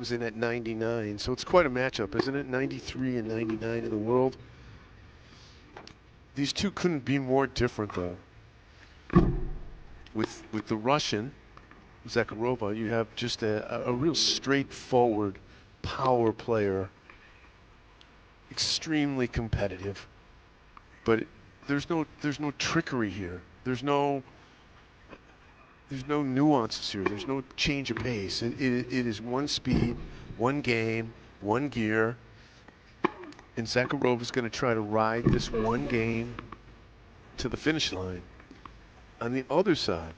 was in at 99, so it's quite a matchup, isn't it? 93 and 99 in the world. These two couldn't be more different, though. With the Russian, Zakharova, you have just a real straightforward power player, extremely competitive, but there's no trickery here. There's no nuances here. There's no change of pace. It is one speed, one game, one gear, and Zakharova's going to try to ride this one game to the finish line. On the other side,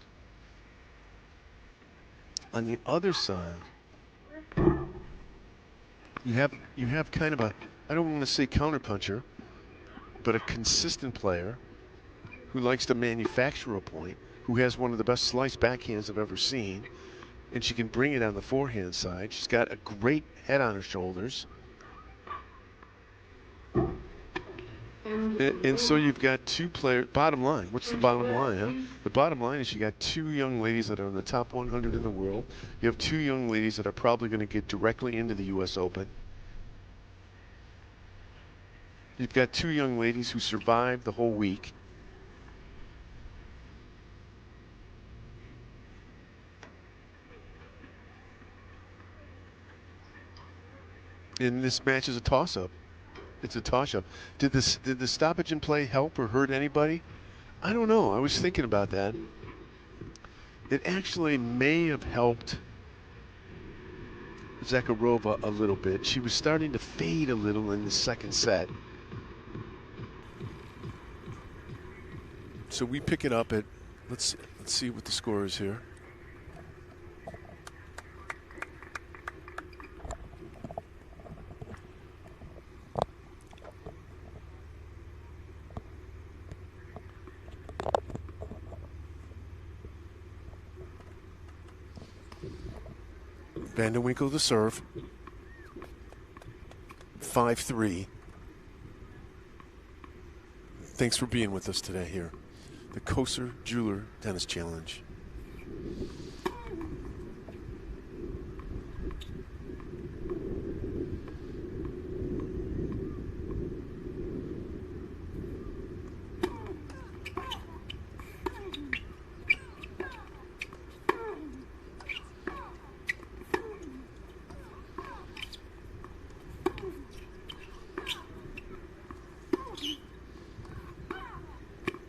you have kind of a, I don't want to say counterpuncher, but a consistent player who likes to manufacture a point, who has one of the best slice backhands I've ever seen, and she can bring it on the forehand side. She's got a great head on her shoulders. And so you've got two players. Bottom line, what's the bottom line, huh? The bottom line is you got two young ladies that are in the top 100 in the world. You have two young ladies that are probably going to get directly into the U.S. Open. You've got two young ladies who survived the whole week. And this match is a toss-up. It's a toss-up. Did the stoppage in play help or hurt anybody? I don't know. I was thinking about that. It actually may have helped Zakharova a little bit. She was starting to fade a little in the second set. So we pick it up at, let's see what the score is here. Vandewinkel to serve. 5-3. Thanks for being with us today here. The Koser Jeweler Tennis Challenge.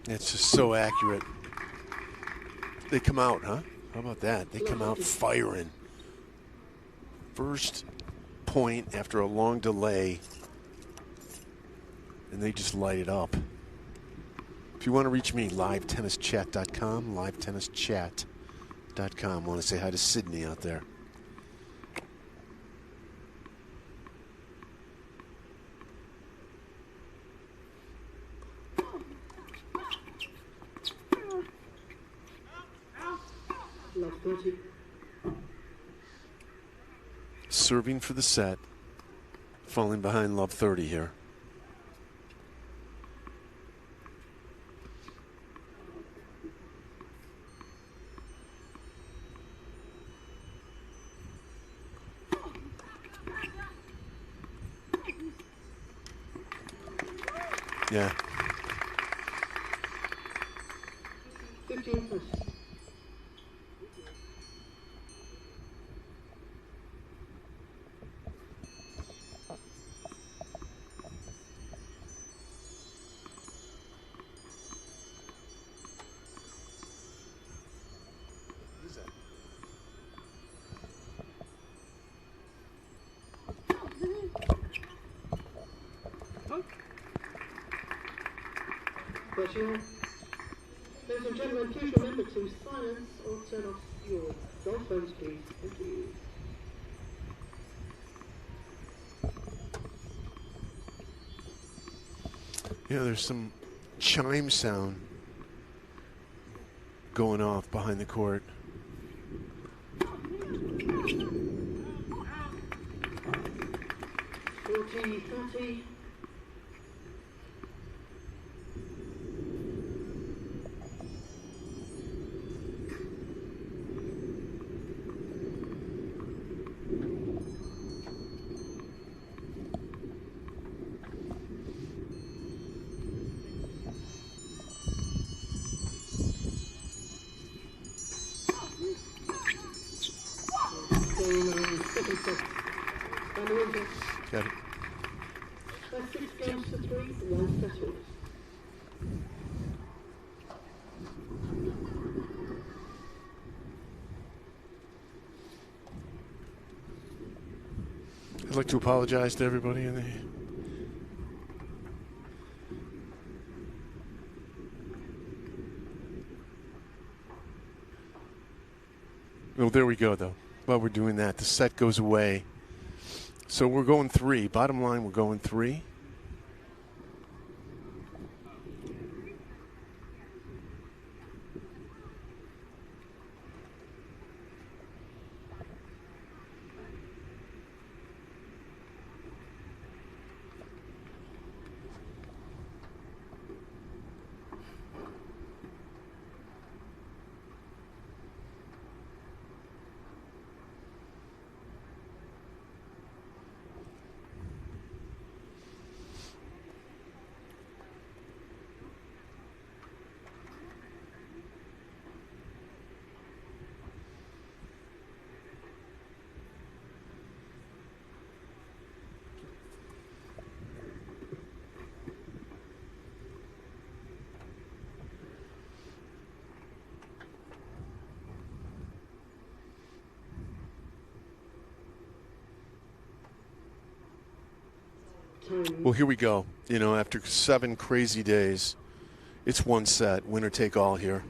It's just so accurate. They come out, huh? How about that? They come out firing. First point after a long delay, and they just light it up. If you want to reach me, livetennischat.com, livetennischat.com. I want to say hi to Sydney out there. Serving for the set, falling behind love 30 here. Yeah. 15 push. Ladies and gentlemen, please remember to silence or turn off your cell phones, please. Thank you. Yeah, there's some chime sound going off behind the court. .30. Second set. Vandewinkel. Got it. That's 6 games to 3, 1 settled. I'd like to apologize to everybody in the. Well, there we go, though. While we're doing that, the set goes away. So we're going 3. Bottom line, we're going 3. Well, here we go. You know, after 7 crazy days, it's one set. Winner take all here.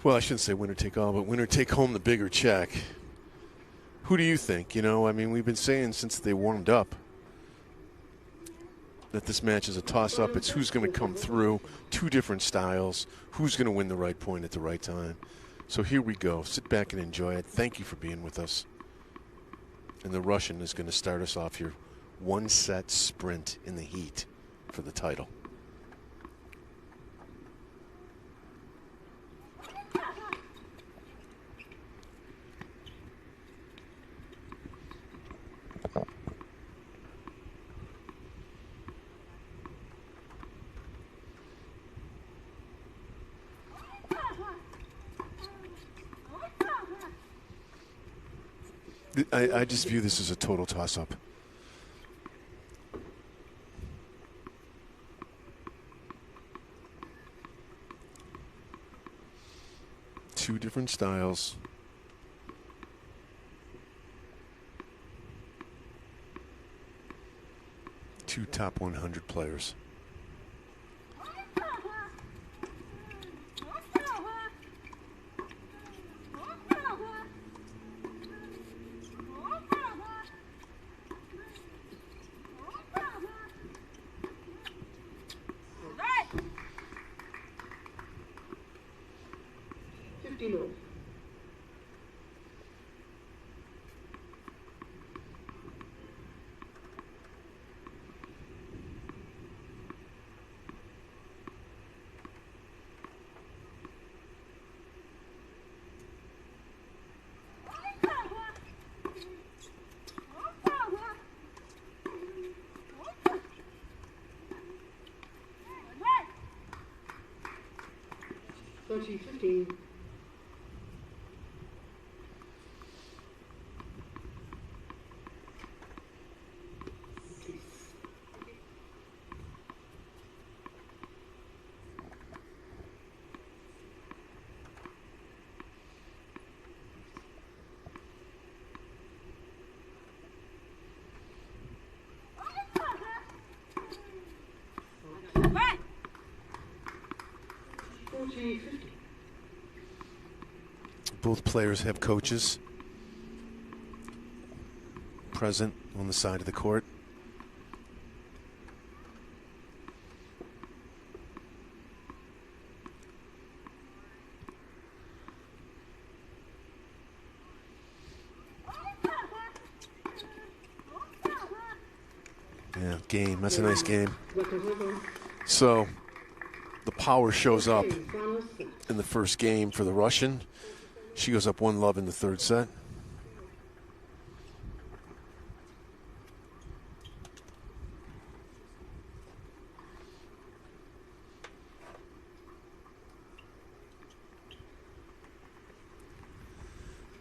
Well, I shouldn't say winner take all, but winner take home the bigger check. Who do you think? You know, I mean, we've been saying since they warmed up that this match is a toss-up. It's who's going to come through, 2 different styles, who's going to win the right point at the right time. So here we go. Sit back and enjoy it. Thank you for being with us. And the Russian is going to start us off here. 1-set sprint in the heat for the title. I just view this as a total toss-up. Two different styles. Two top 100 players. Both players have coaches present on the side of the court. Yeah, game. That's a nice game. So the power shows up in the first game for the Russian. She goes up 1-love in the third set.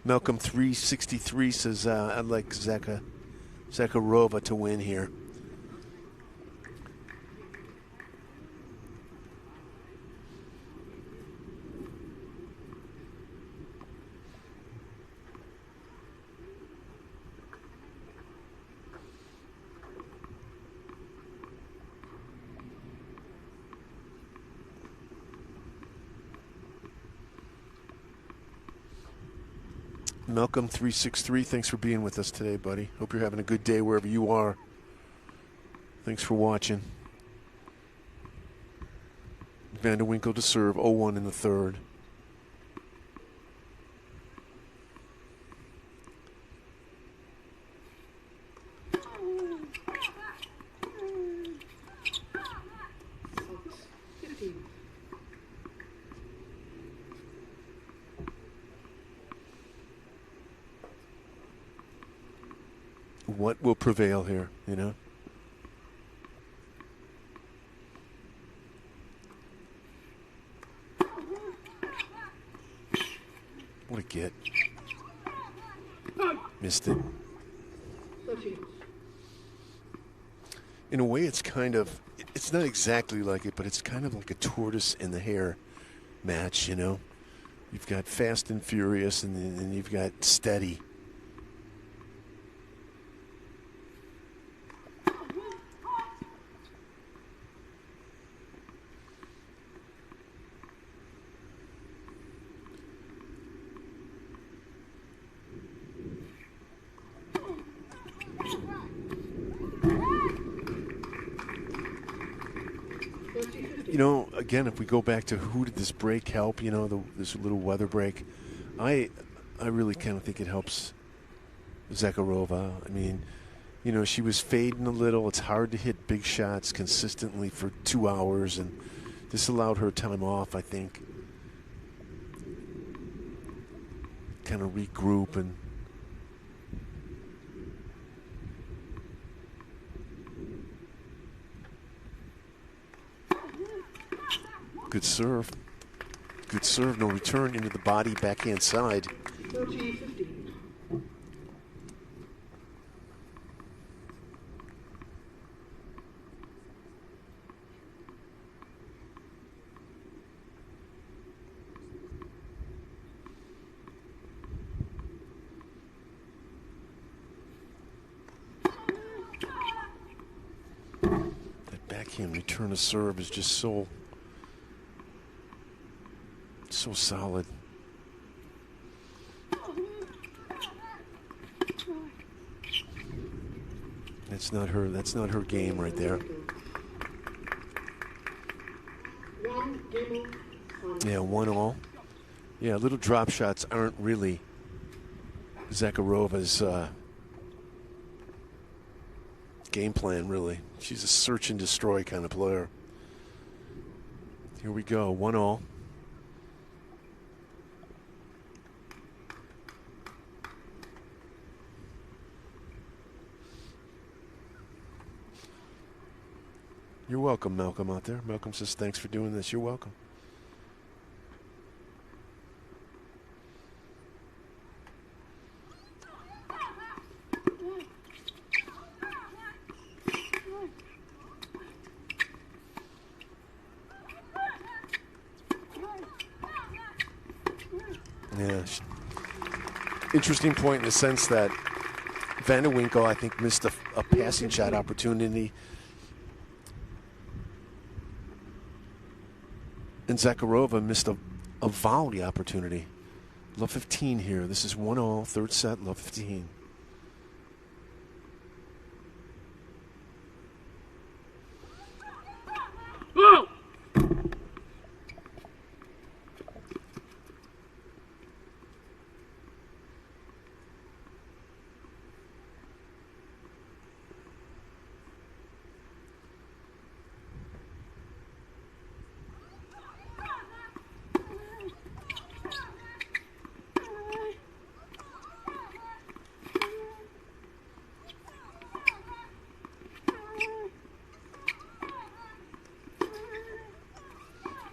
Malcolm 363 says, I'd like Zakharova to win here. Malcolm 363, thanks for being with us today, buddy. Hope you're having a good day wherever you are. Thanks for watching. Vandewinkel to serve, 0-1 in the third. What will prevail here, you know? What a get. Missed it. In a way, it's kind of, it's not exactly like it, but it's kind of like a tortoise and the hare match, you know? You've got fast and furious, and then you've got steady. You know, again, if we go back to who did this break help, you know, this little weather break, I really kind of think it helps Zakharova. I mean, you know, she was fading a little. It's hard to hit big shots consistently for 2 hours, and this allowed her time off, I think. Kind of regroup and good serve. Good serve, no return into the body, backhand side. 40-50. That backhand return of serve is just so solid. That's not her game right there. Yeah, 1-1. Yeah, little drop shots aren't really Zakharova's game plan, really. She's a search and destroy kind of player. Here we go, 1-1. You're welcome, Malcolm, out there. Malcolm says, thanks for doing this. You're welcome. Yeah. Interesting point in the sense that Vandewinkel, I think, missed a passing shot opportunity. And Zakharova missed a volley opportunity. Love 15 here. This is 1-1, third set, love 15. Whoa!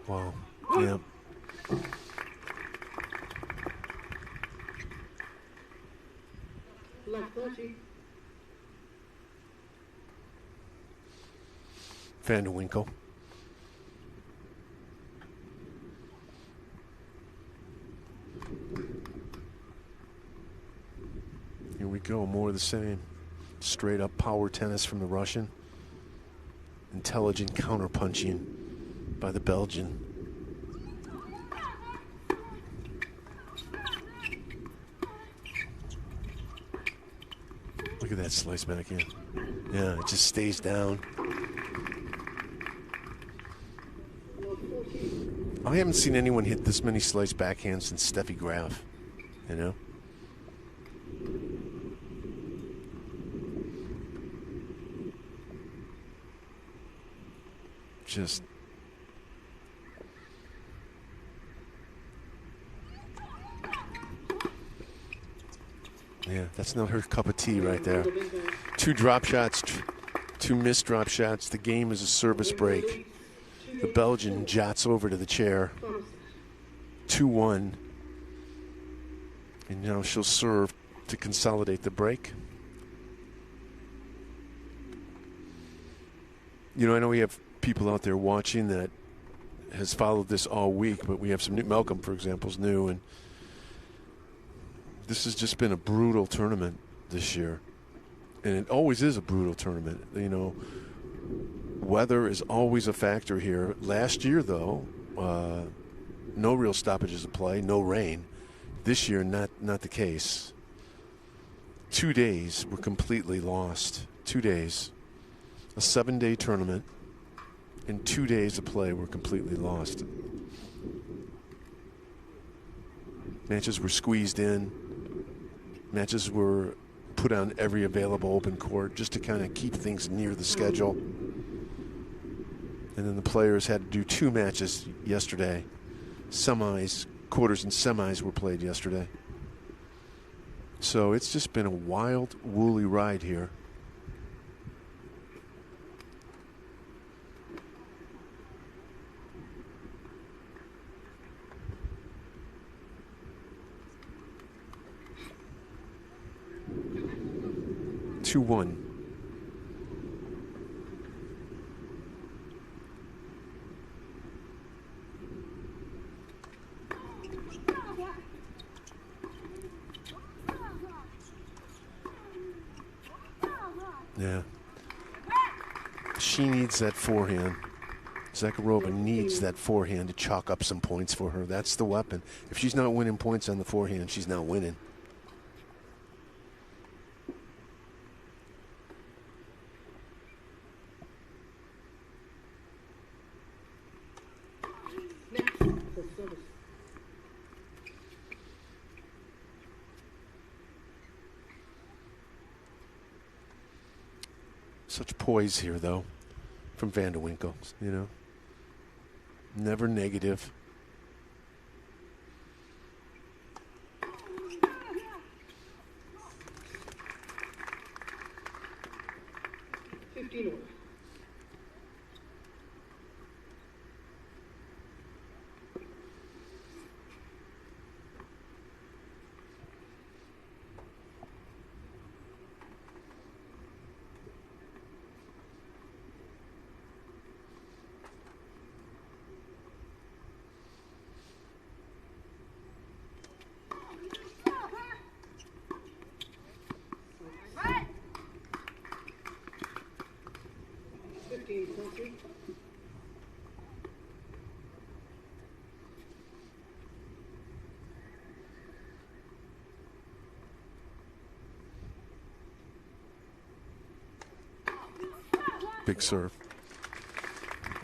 Wow. Yeah. Left 30. Vandewinkel. Here we go, more of the same. Straight up power tennis from the Russian. Intelligent counterpunching by the Belgian. Look at that slice back in. Yeah, it just stays down. I haven't seen anyone hit this many slice backhands since Steffi Graf, you know? Just... yeah, that's not her cup of tea right there. 2 drop shots, 2 missed drop shots. The game is a service break. The Belgian jots over to the chair. 2-1. And now she'll serve to consolidate the break. You know, I know we have people out there watching that has followed this all week, but we have some new. Malcolm, for example, is new, and this has just been a brutal tournament this year. And it always is a brutal tournament. You know, weather is always a factor here. Last year, though, no real stoppages of play, no rain. This year, not the case. 2 days were completely lost. 2 days. A 7-day tournament and 2 days of play were completely lost. Matches were squeezed in. Matches were put on every available open court just to kind of keep things near the schedule. And then the players had to do 2 matches yesterday. Semis, quarters and semis were played yesterday. So it's just been a wild, woolly ride here. Two-one. Yeah. She needs that forehand. Zakharova needs that forehand to chalk up some points for her. That's the weapon. If she's not winning points on the forehand, she's not winning. Such poise here, though, from Vandewinkel, you know. Never negative. Big serve.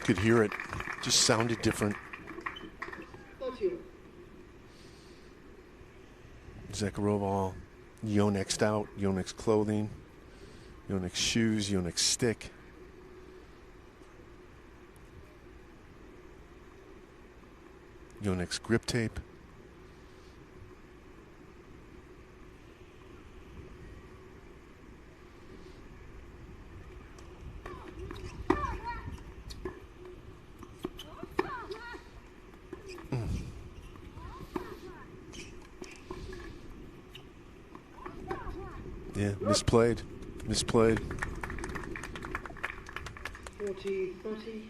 Could hear it. Just sounded different. Zakharova all Yonexed out. Yonex clothing. Yonex shoes. Yonex stick. Yonex grip tape. Yeah, misplayed. 40-30.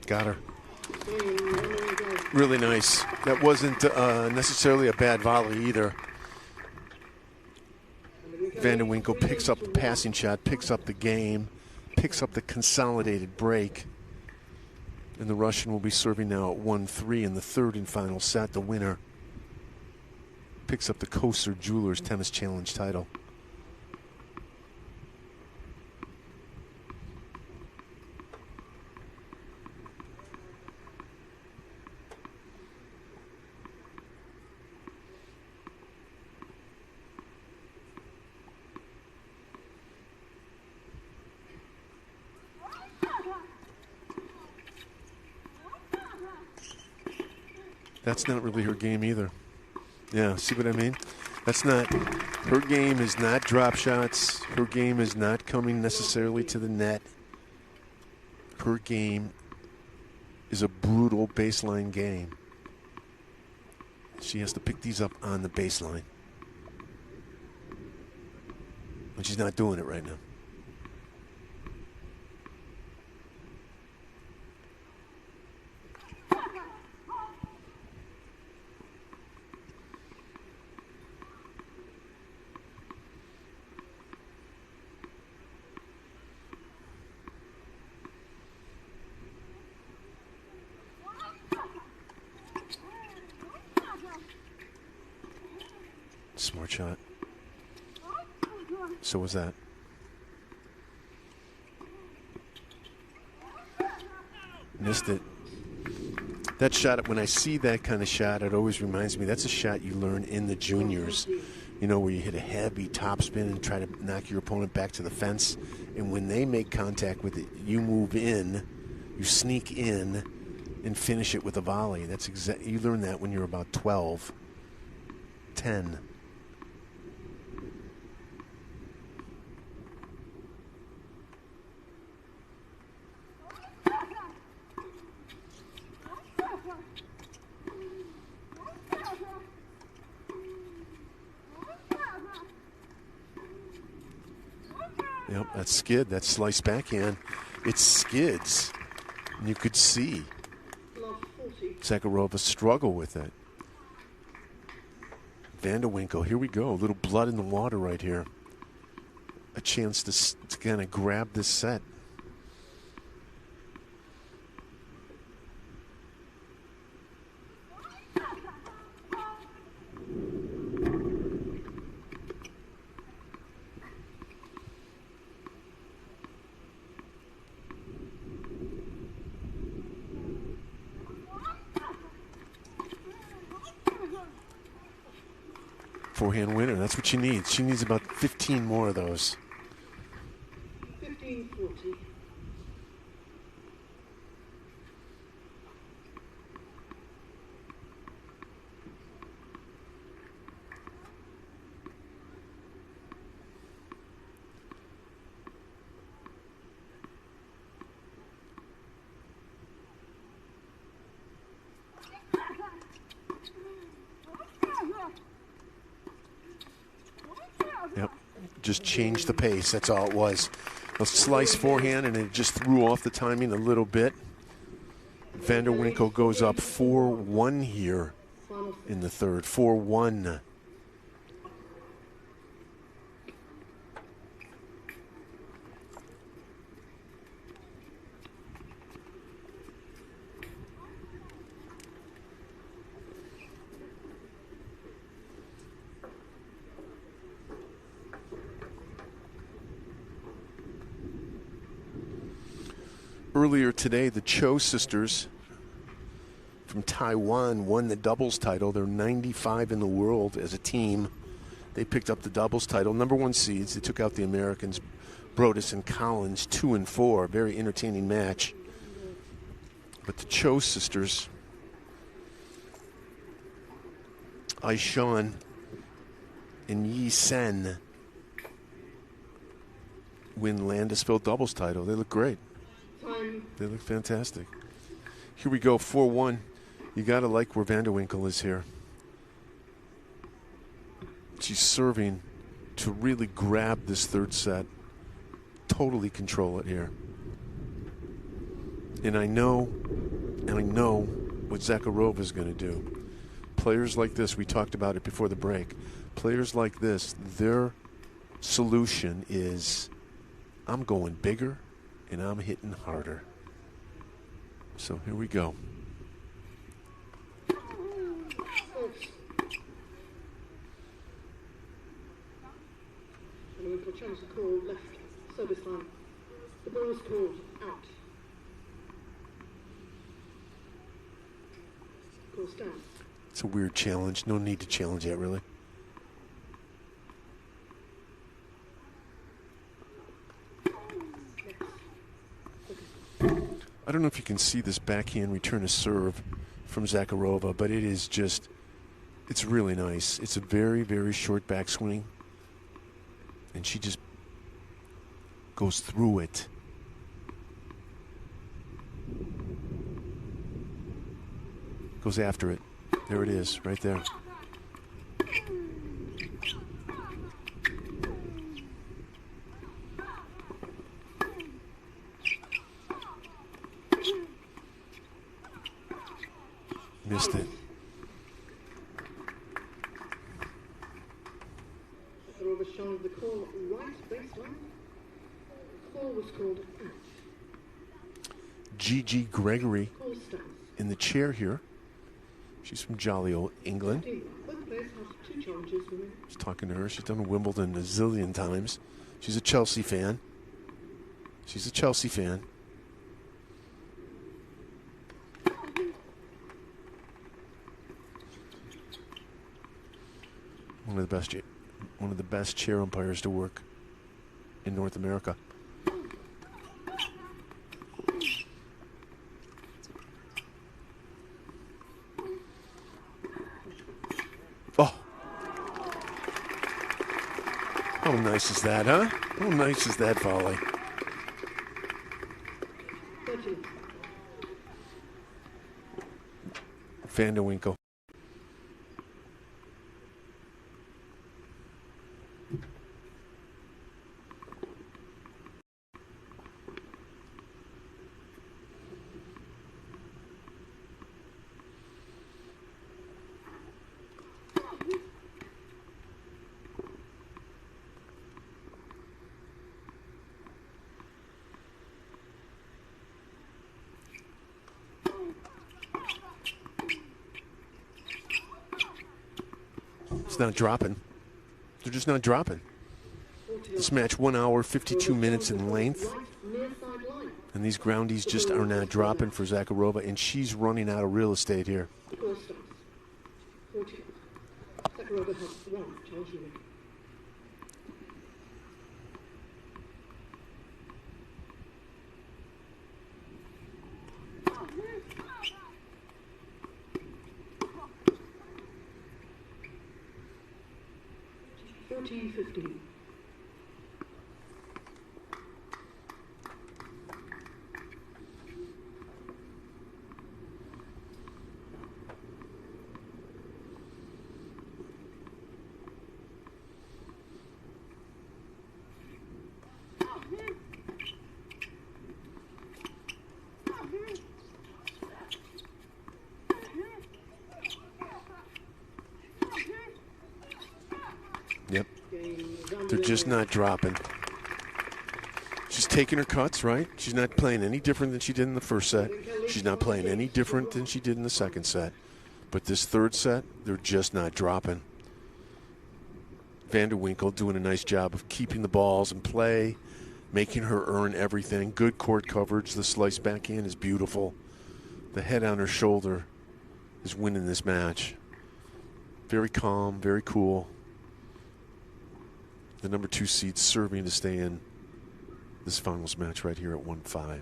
Got her. Really nice. That wasn't necessarily a bad volley either. Vandewinkel picks up the passing shot, picks up the game, picks up the consolidated break. And the Russian will be serving now at 1-3 in the third and final set. The winner picks up the Koser Jewelers Tennis Challenge title. That's not really her game either. Yeah, see what I mean? That's not, her game is not drop shots. Her game is not coming necessarily to the net. Her game is a brutal baseline game. She has to pick these up on the baseline. And she's not doing it right now. Smart shot. So was that. Missed it. That shot, when I see that kind of shot, it always reminds me, that's a shot you learn in the juniors, you know, where you hit a heavy topspin and try to knock your opponent back to the fence. And when they make contact with it, you move in, you sneak in, and finish it with a volley. That's you learn that when you're about 12, 10. Yep, that skid, that slice backhand, it skids. And you could see Zakharova struggle with it. Vandewinkel, here we go. A little blood in the water right here. A chance to kind of grab this set. Forehand winner. That's what she needs. She needs about 15 more of those. 15-40. Yep, just changed the pace. That's all it was. A slice forehand, and it just threw off the timing a little bit. Vandewinkel goes up 4-1 here in the third. 4-1. Earlier today, the Cho sisters from Taiwan won the doubles title. They're 95 in the world as a team. They picked up the doubles title, #1 seeds. They took out the Americans, Brodus and Collins, 2 and 4. Very entertaining match. But the Cho sisters, Aishan and Yi Sen, win Landisville doubles title. They look great. They look fantastic. Here we go, 4-1. You got to like where Vandewinkel is here. She's serving to really grab this third set, totally control it here. And I know what Zakharova is going to do. Players like this, we talked about it before the break. Players like this, their solution is, I'm going bigger and I'm hitting harder. So here we go. The chance to call left service line. The ball is called out. Call stance. It's a weird challenge. No need to challenge that, really. I don't know if you can see this backhand return to serve from Zakharova, but it is just, it's really nice. It's a very, very short backswing, and she just goes through it. Goes after it. There it is, right there. Missed it. Zakharova showing the call right baseline. The call was called out. Gigi Gregory Call stance. in the chair here. She's from jolly old England. Both players have 2 challenges. Just talking to her. She's done Wimbledon a zillion times. She's a Chelsea fan. She's a Chelsea fan. One of the best chair umpires to work in North America. Oh. How nice is that, huh? How nice is that volley? Vandewinkel. It's not dropping. They're just not dropping. This match 1 hour, 52 minutes in length. And these groundies just are not dropping for Zakharova, and she's running out of real estate here. Zakharova has 1 challenge remaining. $14.50. Yep. They're just not dropping. She's taking her cuts, right? She's not playing any different than she did in the first set. She's not playing any different than she did in the second set. But this third set, they're just not dropping. Vandewinkel doing a nice job of keeping the balls in play, making her earn everything. Good court coverage. The slice backhand is beautiful. The head on her shoulder is winning this match. Very calm, very cool. the number 2 seed serving to stay in this finals match right here at 1-5.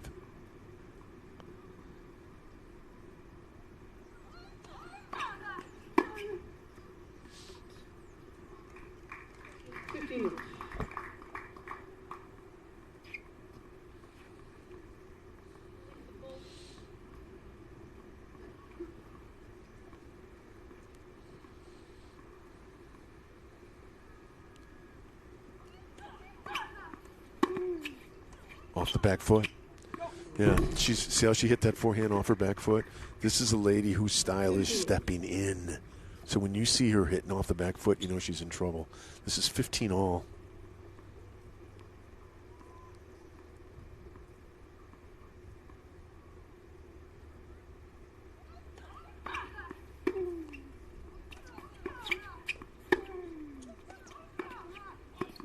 Off the back foot. Yeah, see how she hit that forehand off her back foot? This is a lady whose style is stepping in. So when you see her hitting off the back foot, you know she's in trouble. This is 15 all.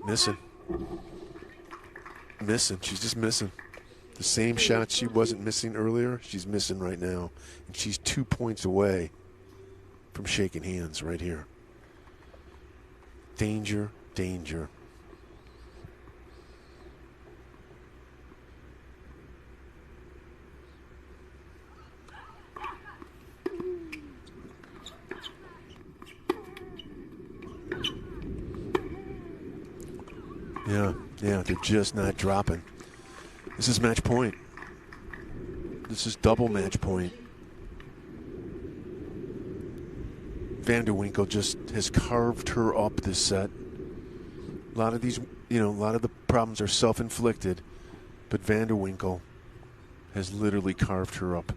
Missing. She's just missing. The same shot she wasn't missing earlier, she's missing right now. And she's 2 points away from shaking hands right here. Danger, danger. Yeah, they're just not dropping. This is match point. This is double match point. Vandewinkel just has carved her up this set. A lot of these, a lot of the problems are self-inflicted, but Vandewinkel has literally carved her up.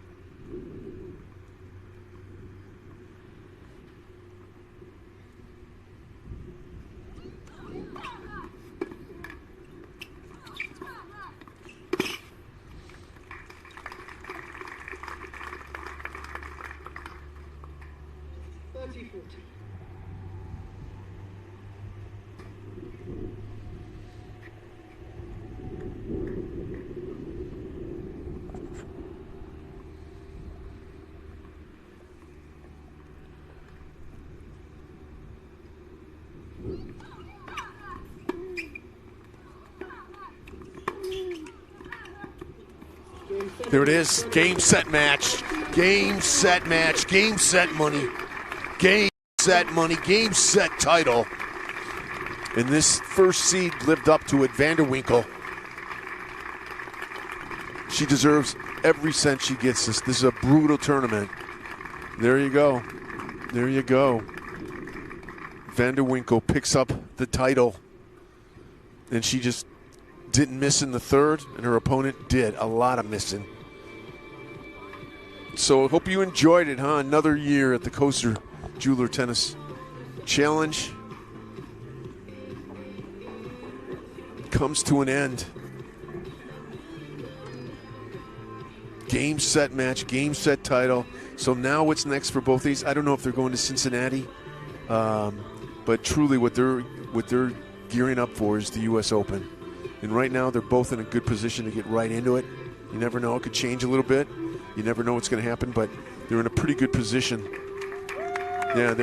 There it is. Game, set, match. Game, set, match. Game, set, money. Game, set, money. Game, set, title. And this first seed lived up to it. Vandewinkel. She deserves every cent she gets. This is a brutal tournament. There you go. There you go. Vandewinkel picks up the title. And she just didn't miss in the third, and her opponent did. A lot of missing. So I hope you enjoyed it, huh? Another year at the Coaster Jeweler Tennis Challenge comes to an end. Game, set, match. Game, set, title. So now what's next for both these? I don't know if they're going to Cincinnati, but truly what they're gearing up for is the U.S. Open. And right now they're both in a good position to get right into it. You never know. It could change a little bit. You never know what's going to happen, but they're in a pretty good position. Yeah,